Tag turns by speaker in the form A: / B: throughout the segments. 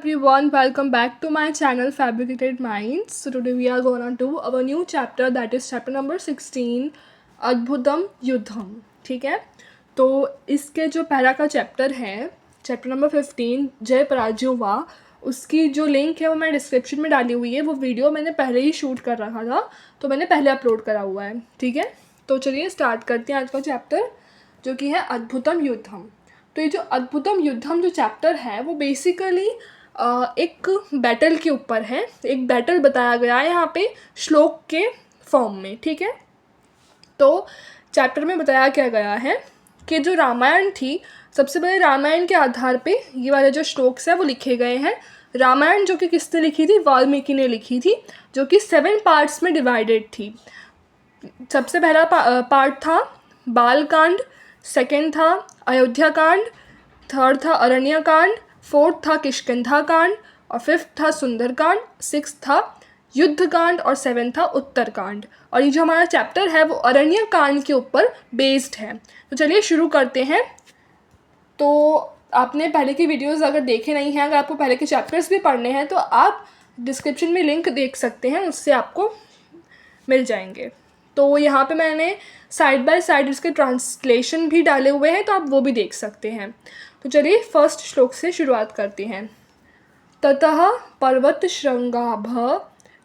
A: everyone, welcome back to my channel Fabricated Minds. So today we are gonna do our new chapter, that is chapter number 16, अद्भुतम युद्धम. ठीक है, तो इसके जो पहला का चैप्टर है, चैप्टर नंबर 15 जय पराजय हुआ, उसकी जो लिंक है वो मैं डिस्क्रिप्शन में डाली हुई है. वो वीडियो मैंने पहले ही शूट कर रखा था, तो मैंने पहले अपलोड करा हुआ है. ठीक है, तो चलिए स्टार्ट करते हैं आज का चैप्टर, जो कि है अद्भुतम युद्धम. तो ये जो अद्भुतम युद्धम जो चैप्टर है वो बेसिकली एक बैटल के ऊपर है. एक बैटल बताया गया है यहाँ पे श्लोक के फॉर्म में. ठीक है, तो चैप्टर में बताया क्या गया है कि जो रामायण थी, सबसे पहले रामायण के आधार पे ये वाले जो श्लोक्स हैं वो लिखे गए हैं. रामायण जो कि किसने लिखी थी, वाल्मीकि ने लिखी थी, जो कि 7 पार्ट्स में डिवाइडेड थी. सबसे पहला पार्ट था बालकांड, सेकेंड था अयोध्या कांड, थर्ड था अरण्य कांड, फोर्थ था किष्किंधा कांड और फिफ्थ था सुंदर कांड, सिक्स था युद्ध कांड और 7 था उत्तर कांड. और ये जो हमारा चैप्टर है वो अरण्य कांड के ऊपर बेस्ड है. तो चलिए शुरू करते हैं. तो आपने पहले की वीडियोस अगर देखे नहीं हैं, अगर आपको पहले के चैप्टर्स भी पढ़ने हैं तो आप डिस्क्रिप्शन में लिंक देख सकते हैं, उससे आपको मिल जाएंगे. तो यहाँ पे मैंने साइड बाय साइड इसके ट्रांसलेशन भी डाले हुए हैं, तो आप वो भी देख सकते हैं. तो चलिए फर्स्ट श्लोक से शुरुआत करते हैं. ततः पर्वत शृंगाभ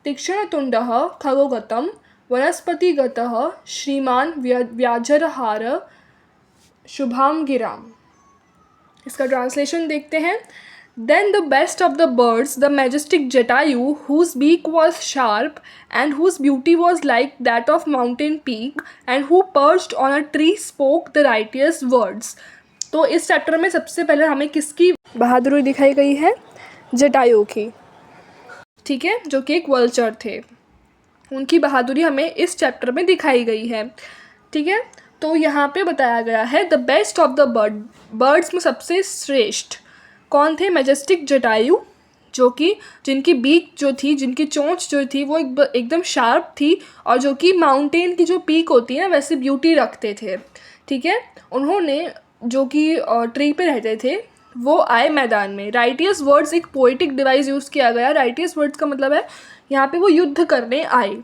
A: तीक्ष्णतुंडः खगोगतं वनस्पतिगतः श्रीमान व्याजरहार शुभाम गिराम. इसका ट्रांसलेशन देखते हैं. Then the best of the birds, the majestic Jatayu, whose beak was sharp and whose beauty was like that of mountain peak, and who perched on a tree, spoke the righteous words. तो इस chapter में सबसे पहले हमें किसकी बहादुरी दिखाई गई है, जटायु की. ठीक है, जो कि एक वल्चर थे, उनकी बहादुरी हमें इस चैप्टर में दिखाई गई है. ठीक है, तो यहाँ पे बताया गया है the best of the birds में सबसे श्रेष्ठ कौन थे, मैजेस्टिक जटायु, जो कि जिनकी बीक जो थी, जिनकी चोंच जो थी वो एकदम शार्प थी, और जो कि माउंटेन की जो पीक होती है ना वैसे ब्यूटी रखते थे. ठीक है, उन्होंने जो कि ट्री पे रहते थे वो आए मैदान में. राइटियस वर्ड्स एक पोएटिक डिवाइस यूज़ किया गया. राइटियस वर्ड्स का मतलब है यहाँ पे वो युद्ध करने आए.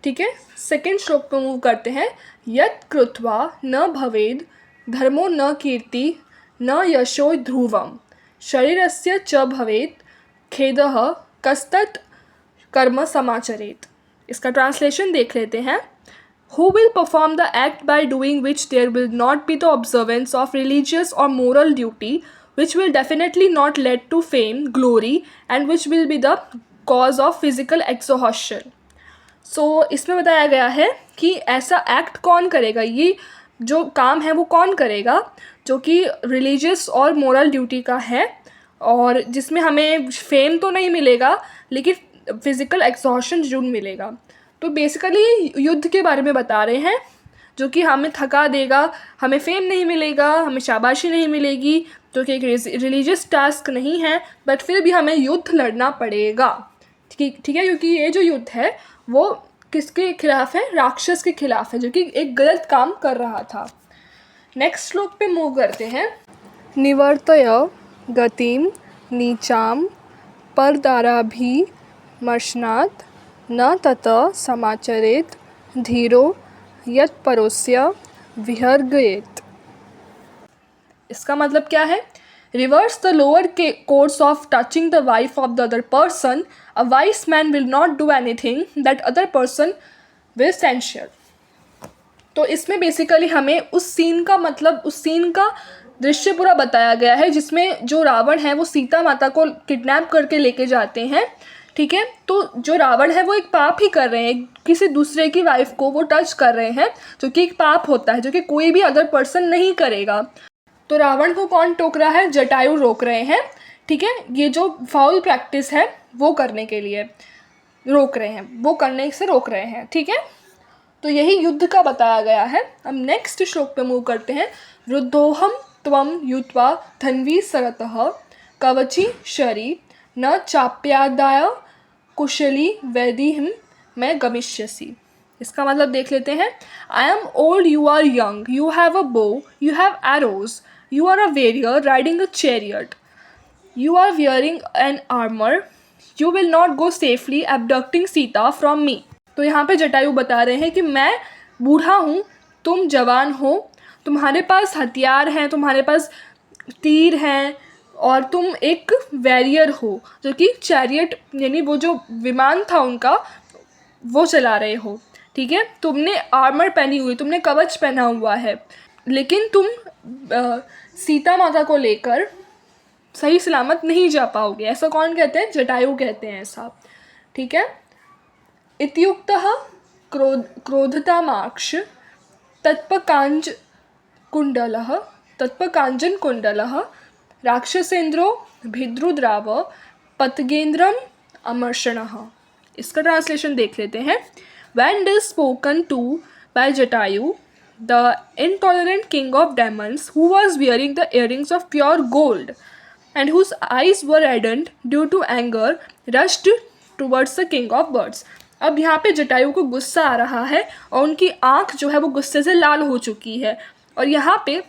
A: ठीक है, सेकेंड श्लोक पे मूव करते हैं. यत् कृत्वा न भवेद धर्मो न कीर्ति न यशो ध्रुवम शरीरस्य च भवेत् खेदः कस्तत् कर्म समाचरेत. इसका ट्रांसलेशन देख लेते हैं. Who will perform the act by doing which there will not be the observance of religious or moral duty, which will definitely not lead to fame, glory, and which will be the cause of physical exhaustion. So इसमें बताया गया है कि ऐसा act कौन करेगा, ये जो काम है वो कौन करेगा जो कि रिलीजियस और मोरल ड्यूटी का है, और जिसमें हमें फेम तो नहीं मिलेगा लेकिन फिज़िकल एक्सॉशन जरूर मिलेगा. तो बेसिकली युद्ध के बारे में बता रहे हैं, जो कि हमें थका देगा, हमें फेम नहीं मिलेगा, हमें शाबाशी नहीं मिलेगी, जो कि एक रिलीजियस टास्क नहीं है, बट फिर भी हमें युद्ध लड़ना पड़ेगा. ठीक है, क्योंकि ये जो युद्ध है वो किसके खिलाफ है, राक्षस के खिलाफ है, जो कि एक गलत काम कर रहा था. नेक्स्ट श्लोक पे मूव करते हैं. निवर्तय गतिम नीचाम परदाराभिमर्शनात् न तत समाचरेत धीरो यत्परोस्य विहर्गयेत. इसका मतलब क्या है, reverse the lower course of touching the wife of the other person. A vice man will not do anything that other person will censure. तो इसमें बेसिकली हमें उस सीन का दृश्य पूरा बताया गया है जिसमें जो रावण है वो सीता माता को किडनैप करके लेके जाते हैं. ठीक है, तो जो रावण है वो एक पाप ही कर रहे हैं, किसी दूसरे की वाइफ को वो टच कर रहे हैं, जो कि एक पाप होता है, जो कि कोई भी अदर पर्सन नहीं करेगा. तो रावण को कौन टोक रहा है, जटायु रोक रहे हैं. ठीक है, ये जो फाउल प्रैक्टिस है वो करने के लिए रोक रहे हैं, वो करने से रोक रहे हैं. ठीक है, तो यही युद्ध का बताया गया है. अब नेक्स्ट श्लोक पे मूव करते हैं. रुद्धोहम त्वम युत्वा धन्वी सरतः कवची शरी न चाप्यादाय कुशली वैदिहिम मैं गमिष्यसि. इसका मतलब देख लेते हैं. I am old, you are young, you have a bow, you have arrows, you are a warrior riding a chariot. You are wearing an armor. You will not go safely abducting Sita from me. तो यहाँ पे जटायु बता रहे हैं कि मैं बूढ़ा हूँ, तुम जवान हो, तुम्हारे पास हथियार हैं, तुम्हारे पास तीर हैं, और तुम एक वैरियर हो जो कि चैरियट यानी वो जो विमान था उनका वो चला रहे हो, ठीक है। तुमने आर्मर पहनी हुई, तुमने कवच पहना हुआ है, लेकिन तुम सीता माता को लेकर सही सलामत नहीं जा पाओगे। ऐसा कौन कहते हैं? जटायु कहते हैं ऐसा, ठीक है। इत्युक्तः क्रोधतामाक्ष तत्पकाञ्जनकुण्डलः राक्षसेन्द्रो भिद्रुद्राव पतगेन्द्रम अमर्षणः। इसका ट्रांसलेशन देख लेते हैं। When this spoken to by Jatayu, the intolerant king of demons, who was wearing the earrings of pure gold and whose eyes were reddened due to anger, rushed towards the king of birds. अब यहाँ पे जटायु को गुस्सा आ रहा है और उनकी आँख जो है वो गुस्से से लाल हो चुकी है, और यहाँ पे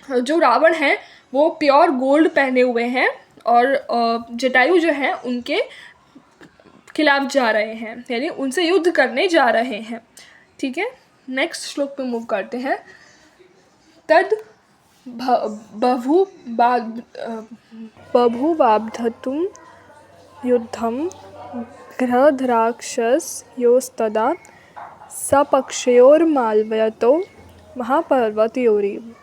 A: जो रावण है वो प्योर गोल्ड पहने हुए हैं और जटायु जो है उनके खिलाफ जा रहे हैं, यानी उनसे युद्ध करने जा रहे हैं, ठीक है। नेक्स्ट श्लोक पे मूव करते हैं। तद बभूवाब्धतुं युद्धं गृहधराक्षसयोस्तदा सपक्षयोर्मालवयतो महापर्वतयोरिव।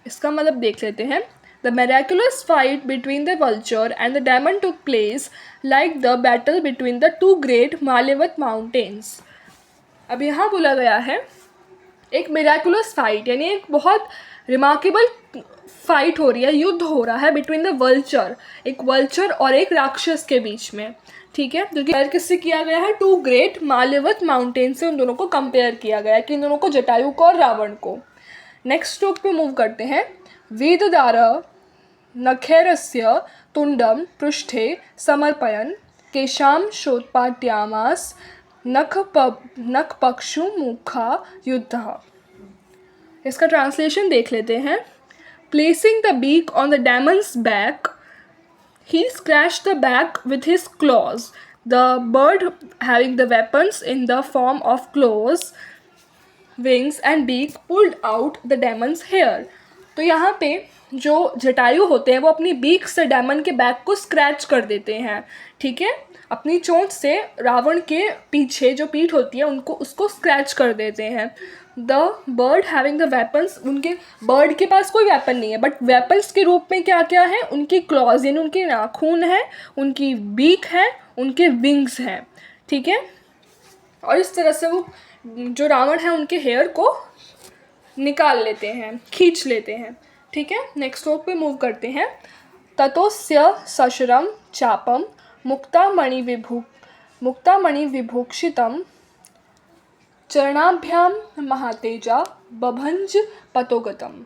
A: इसका मतलब देख लेते हैं। The miraculous fight between the vulture and the demon took place like the battle between the two great Malavat mountains. अब यहाँ बोला गया है एक मिराकुलस फाइट, यानी एक बहुत रिमार्केबल फाइट हो रही है, युद्ध हो रहा है बिटवीन द वल्चर, एक वल्चर और एक राक्षस के बीच में, ठीक है। जो कि किससे किया गया है? टू ग्रेट माल्यवत माउंटेन से उन दोनों को कंपेयर किया गया है, कि इन दोनों को, जटायु को और रावण को। नेक्स्ट स्ट्रोक पे मूव करते हैं। वेददार नखेरस्य तुंडम पृष्ठे समर्पयन केशाम शोत्पाट्यामास नखपक्षु मुखा युद्ध। इसका ट्रांसलेशन देख लेते हैं। Placing the beak on the demon's back, he scratched the back with his claws. The bird, having the weapons in the form of claws, wings and beak, pulled out the demon's hair. तो यहाँ पे जो जटायु होते हैं वो अपनी beak से daemon के बैक को स्क्रैच कर देते हैं, ठीक है। अपनी चोंच से रावण के पीछे जो पीठ होती है उनको उसको स्क्रैच कर देते हैं। The bird having the weapons, उनके बर्ड के पास कोई वेपन नहीं है, बट वेपन्स के रूप में क्या क्या है? उनकी क्लॉज, यानी उनके नाखून है, उनकी बीक है, उनके विंग्स हैं, ठीक है। और इस तरह से वो जो रावण है उनके हेयर को निकाल लेते हैं, खींच लेते हैं, ठीक है। नेक्स्ट स्ट्रोक पे मूव करते हैं। ततोस्य सशरम चापम मुक्तामणि विभूषितम चरणाभ्याम महातेजा बभंज पतोगतम।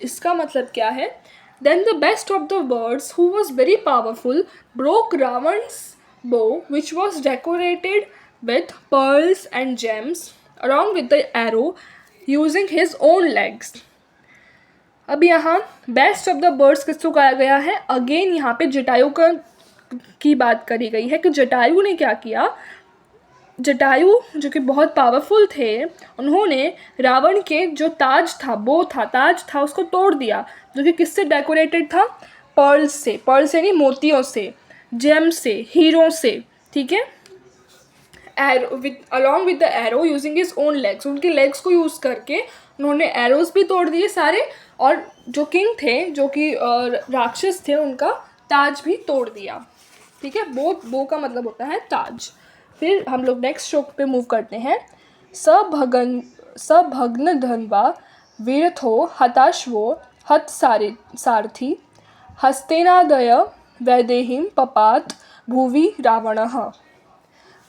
A: इसका मतलब क्या है? Then the best of the birds, who was very powerful, broke Ravan's bow, which was decorated with pearls and gems, along with the arrow, using his own legs. अब यहाँ बेस्ट ऑफ द बर्ड्स किसको कहा गया है? Again यहाँ पे जटायु की बात करी गई है कि जटायु ने क्या किया। जटायु जो कि बहुत पावरफुल थे, उन्होंने रावण के जो ताज था, बो था, ताज था, उसको तोड़ दिया, जो कि किससे डेकोरेटेड था? पर्ल्स से, पर्ल्स यानी मोतियों से, जेम से, हीरो से, ठीक है। Arrow with along with the arrow using his own legs, उनके लेग्स को यूज़ करके उन्होंने एरोज भी तोड़ दिए सारे, और जो किंग थे, जो कि राक्षस थे, उनका ताज भी तोड़ दिया, ठीक है। बो का मतलब होता है ताज। फिर हम लोग नेक्स्ट श्लोक पे मूव करते हैं। सभग्न धन्वा वीरथो हताश्वो हत सारथी हस्तेनादय वैदेहीं पपात भुवि रावणः।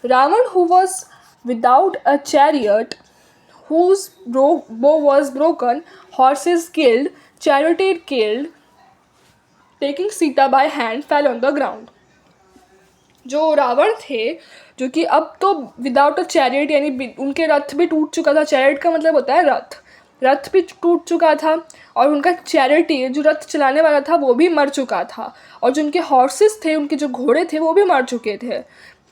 A: Ravan, who was without a chariot, whose bow was broken, horses killed, chariot killed, taking Sita by hand, fell on the ground. जो रावण थे, जो कि अब तो विदाउट अ चैरियट, यानी उनके रथ भी टूट चुका था। चैरियट का मतलब होता है रथ, रथ भी टूट चुका था और उनका चैरिटी जो रथ चलाने वाला था वो भी मर चुका था, और जो उनके हॉर्सेस थे, उनके जो घोड़े थे वो भी मर चुके थे।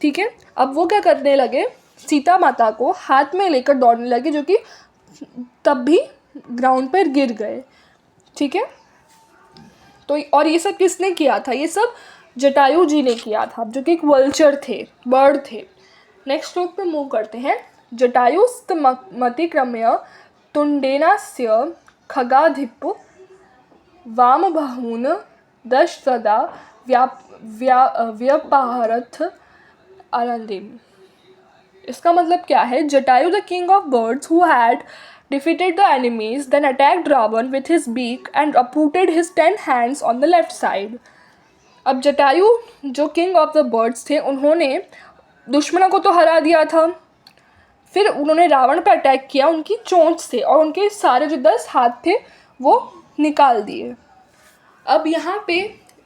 A: ठीक है, अब वो क्या करने लगे, सीता माता को हाथ में लेकर दौड़ने लगे, जो कि तब भी ग्राउंड पर गिर गए। ठीक है, तो और ये सब किसने किया था, ये सब जटायु जी ने किया था, जो कि एक वल्चर थे, बर्ड थे। नेक्स्ट श्लोक पे मूव करते हैं। जटायुस्तमतिक्रम्य तुंडेनास्य खगाधिप वामबाहून दशसदा व्यपाहरथ आनंदिम। इसका मतलब क्या है, Jatayu the king of birds who had defeated the enemies then attacked Ravan with his beak and uprooted his 10 hands on the left side। अब जटायु जो किंग ऑफ द बर्ड्स थे, उन्होंने दुश्मनों को तो हरा दिया था, फिर उन्होंने रावण पर अटैक किया उनकी चोंच से, और उनके सारे जो 10 हाथ थे वो निकाल दिए। अब यहाँ पे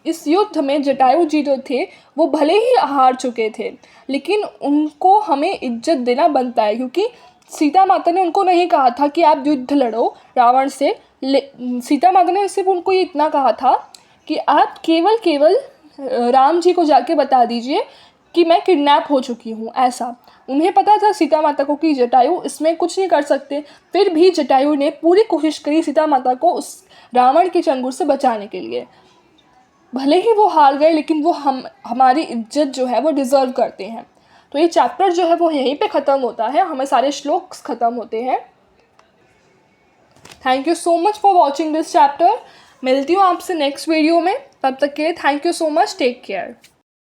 A: इस युद्ध में जटायु जी जो थे वो भले ही हार चुके थे, लेकिन उनको हमें इज्जत देना बनता है, क्योंकि सीता माता ने उनको नहीं कहा था कि आप युद्ध लड़ो रावण से। सीता माता ने सिर्फ उनको ये इतना कहा था कि आप केवल राम जी को जाके बता दीजिए कि मैं किडनैप हो चुकी हूँ। ऐसा उन्हें पता था सीता माता को कि जटायु इसमें कुछ नहीं कर सकते, फिर भी जटायु ने पूरी कोशिश करी सीता माता को उस रावण के चंगुल से बचाने के लिए। भले ही वो हार गए, लेकिन वो हमारी इज्जत जो है वो डिज़र्व करते हैं। तो ये चैप्टर जो है वो यहीं पे ख़त्म होता है, हमें सारे श्लोक ख़त्म होते हैं। Thank you so much for watching this chapter. मिलती हूँ आपसे नेक्स्ट वीडियो में, तब तक के लिए thank you so much, take care.